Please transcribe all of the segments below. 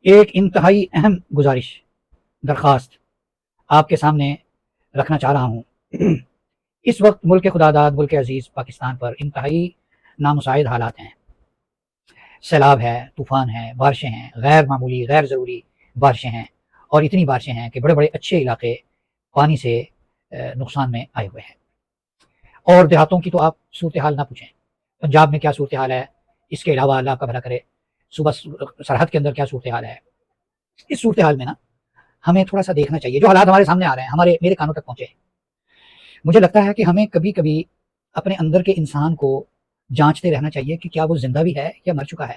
ایک انتہائی اہم گزارش درخواست آپ کے سامنے رکھنا چاہ رہا ہوں۔ اس وقت ملک خدا داد، ملک عزیز پاکستان پر انتہائی نامساعد حالات ہیں۔ سیلاب ہے، طوفان ہے، بارشیں ہیں، غیر معمولی غیر ضروری بارشیں ہیں، اور اتنی بارشیں ہیں کہ بڑے بڑے اچھے علاقے پانی سے نقصان میں آئے ہوئے ہیں۔ اور دیہاتوں کی تو آپ صورتحال نہ پوچھیں، پنجاب میں کیا صورتحال ہے، اس کے علاوہ اللہ کا بھلا کرے صوبہ سرحد کے اندر کیا صورتحال ہے۔ اس صورتحال میں نا ہمیں تھوڑا سا دیکھنا چاہیے، جو حالات ہمارے سامنے آ رہے ہیں، میرے کانوں تک پہنچے، مجھے لگتا ہے کہ ہمیں کبھی کبھی اپنے اندر کے انسان کو جانچتے رہنا چاہیے کہ کیا وہ زندہ بھی ہے یا مر چکا ہے۔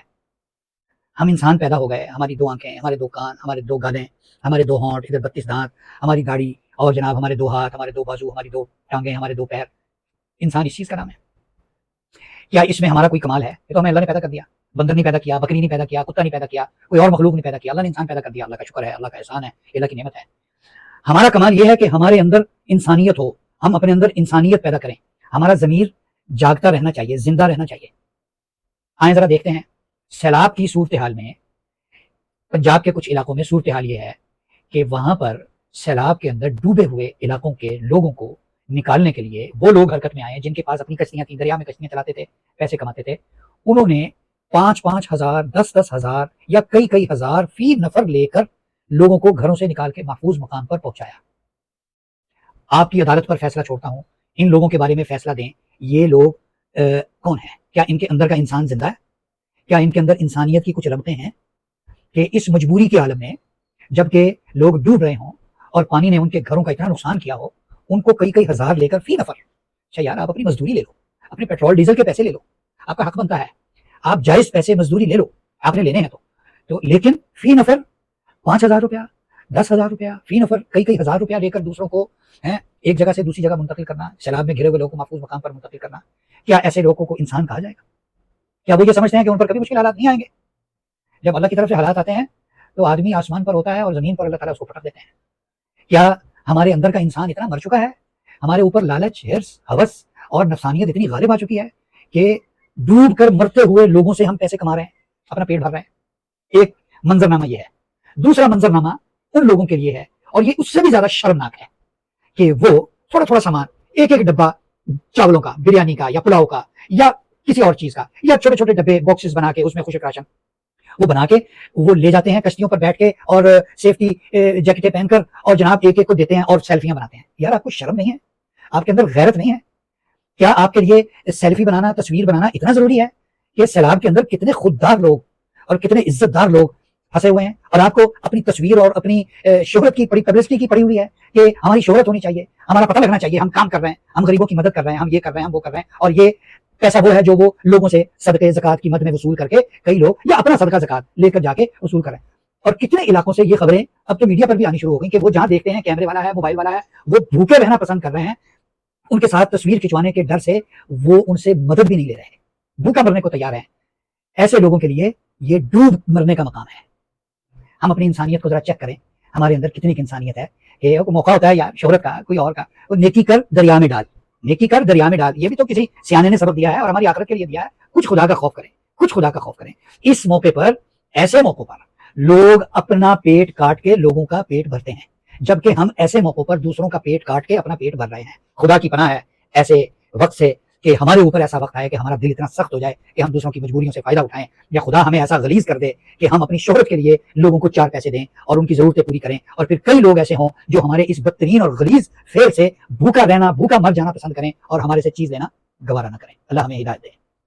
ہم انسان پیدا ہو گئے، ہماری 2 آنکھیں، ہمارے 2 کان، ہمارے 2 گالیں، ہمارے 2 ہونٹ، ادھر 32 دانت، ہماری گاڑی، اور جناب ہمارے 2 ہاتھ، ہمارے 2 بازو، ہماری 2 ٹانگیں، ہمارے 2 پیر۔ انسان اس چیز کا نام ہے۔ کیا اس میں ہمارا کوئی کمال ہے؟ یہ تو ہمیں اللہ نے پیدا کر دیا، بندر نہیں پیدا کیا، بکری نہیں پیدا کیا، کتا نہیں پیدا کیا، کوئی اور مخلوق نہیں پیدا کیا، اللہ نے انسان پیدا کر دیا۔ اللہ کا شکر ہے، اللہ کا احسان ہے، اللہ کی نعمت ہے۔ ہمارا کمال یہ ہے کہ ہمارے اندر انسانیت ہو، ہم اپنے اندر انسانیت پیدا کریں، ہمارا ضمیر جاگتا رہنا چاہیے، زندہ رہنا چاہیے۔ آئیں ذرا دیکھتے ہیں سیلاب کی صورتحال میں پنجاب کے کچھ علاقوں میں صورتحال یہ ہے کہ وہاں پر سیلاب کے اندر ڈوبے ہوئے علاقوں کے لوگوں کو نکالنے کے لیے وہ لوگ حرکت میں آئے جن کے پاس اپنی کشتیاں تھیں، دریا میں کشتیاں چلاتے تھے، پیسے کماتے تھے۔ انہوں نے 5-5 ہزار، 10-10 ہزار یا کئی ہزار فی نفر لے کر لوگوں کو گھروں سے نکال کے محفوظ مقام پر پہنچایا۔ آپ کی عدالت پر فیصلہ چھوڑتا ہوں، ان لوگوں کے بارے میں فیصلہ دیں، یہ لوگ کون ہیں؟ کیا ان کے اندر کا انسان زندہ ہے؟ کیا ان کے اندر انسانیت کی کچھ رغبتیں ہیں کہ اس مجبوری کے عالم میں جبکہ لوگ ڈوب رہے ہوں اور پانی نے ان کے گھروں کا اتنا نقصان کیا ہو، ان کو کئی ہزار لے کر فی نفر، اچھا یار آپ اپنی مزدوری لے لو، اپنے پیٹرول ڈیزل کے پیسے لے لو، آپ کا حق بنتا ہے، آپ جائز پیسے مزدوری لے لو، آپ نے لینے ہیں تو لیکن فی نفر 5,000 روپیہ، 10,000 روپیہ فی نفر، کئی ہزار روپیہ لے کر دوسروں کو ایک جگہ سے دوسری جگہ منتقل کرنا، سیلاب میں گھرے ہوئے لوگوں کو محفوظ مقام پر منتقل کرنا، کیا ایسے لوگوں کو انسان کہا جائے گا؟ کیا وہ یہ سمجھتے ہیں کہ ان پر کبھی مشکل حالات نہیں آئیں گے؟ جب اللہ کی طرف سے حالات آتے ہیں تو آدمی آسمان پر ہوتا ہے اور زمین پر اللہ تعالیٰ اس کو پٹک دیتے ہیں۔ کیا ہمارے اندر کا انسان اتنا مر چکا ہے، ہمارے اوپر لالچ، ہرس، ہوس اور نفسانیت اتنی غالب آ چکی ہے کہ ڈوب کر مرتے ہوئے لوگوں سے ہم پیسے کما رہے ہیں، اپنا پیٹ بھر رہے ہیں؟ ایک منظرنامہ یہ ہے۔ دوسرا منظرنامہ ان لوگوں کے لیے ہے، اور یہ اس سے بھی زیادہ شرمناک ہے کہ وہ تھوڑا سامان، ایک ڈبہ چاولوں کا، بریانی کا یا پلاؤ کا یا کسی اور چیز کا، یا چھوٹے ڈبے باکسز بنا کے اس میں خشک راشن وہ بنا کے وہ لے جاتے ہیں کشتیوں پر بیٹھ کے، اور سیفٹی جیکٹیں پہن کر، اور جناب ایک کو دیتے ہیں اور سیلفیاں بناتے ہیں۔ یار آپ کو شرم نہیں ہے؟ آپ کے اندر غیرت نہیں ہے؟ کیا آپ کے لیے سیلفی بنانا، تصویر بنانا اتنا ضروری ہے کہ سیلاب کے اندر کتنے خوددار لوگ اور کتنے عزت دار لوگ پھنسے ہوئے ہیں، اور آپ کو اپنی تصویر اور اپنی شہرت کی پبلسٹی کی پڑی ہوئی ہے کہ ہماری شہرت ہونی چاہیے، ہمارا پتہ لگنا چاہیے، ہم کام کر رہے ہیں، ہم غریبوں کی مدد کر رہے ہیں، ہم یہ کر رہے ہیں، ہم وہ کر رہے ہیں، اور یہ پیسہ وہ ہے جو وہ لوگوں سے صدقے زکات کی مد میں وصول کر کے کئی لوگ یا اپنا صدقہ زکات لے کر جا کے وصول کر رہے ہیں۔ اور کتنے علاقوں سے یہ خبریں اب تو میڈیا پر بھی آنی شروع ہو گئی کہ وہ جہاں دیکھتے ہیں کیمرے والا ہے، موبائل والا ہے، وہ بھوکے رہنا پسند کر رہے ہیں، ان کے ساتھ تصویر کھنچوانے کے ڈر سے وہ ان سے مدد بھی نہیں لے رہے، بھوکا مرنے کو تیار ہیں۔ ایسے لوگوں کے لیے یہ ڈوب مرنے کا مقام ہے۔ ہم اپنی انسانیت کو ذرا چیک کریں، ہمارے اندر کتنی انسانیت ہے۔ یہ موقع ہوتا ہے یار شہرت کا، کوئی اور کا، نیکی کر دریا میں ڈال، نیکی کر دریا میں ڈال، یہ بھی تو کسی سیانے نے سبق دیا ہے اور ہماری آخرت کے لیے دیا ہے۔ کچھ خدا کا خوف کریں، کچھ خدا کا خوف کریں۔ اس موقع پر، ایسے موقعوں پر لوگ اپنا پیٹ کاٹ کے لوگوں کا پیٹ بھرتے ہیں، جبکہ ہم ایسے موقعوں پر دوسروں کا پیٹ کاٹ کے اپنا پیٹ بھر رہے ہیں۔ خدا کی پناہ ہے ایسے وقت سے کہ ہمارے اوپر ایسا وقت آئے کہ ہمارا دل اتنا سخت ہو جائے کہ ہم دوسروں کی مجبوریوں سے فائدہ اٹھائیں، یا خدا ہمیں ایسا غلیظ کر دے کہ ہم اپنی شہرت کے لیے لوگوں کو 4 پیسے دیں اور ان کی ضرورتیں پوری کریں، اور پھر کئی لوگ ایسے ہوں جو ہمارے اس بدترین اور غلیظ فعل سے بھوکا رہنا، بھوکا مر جانا پسند کریں اور ہمارے سے چیز لینا گوارا نہ کریں۔ اللہ ہمیں ہدایت دے۔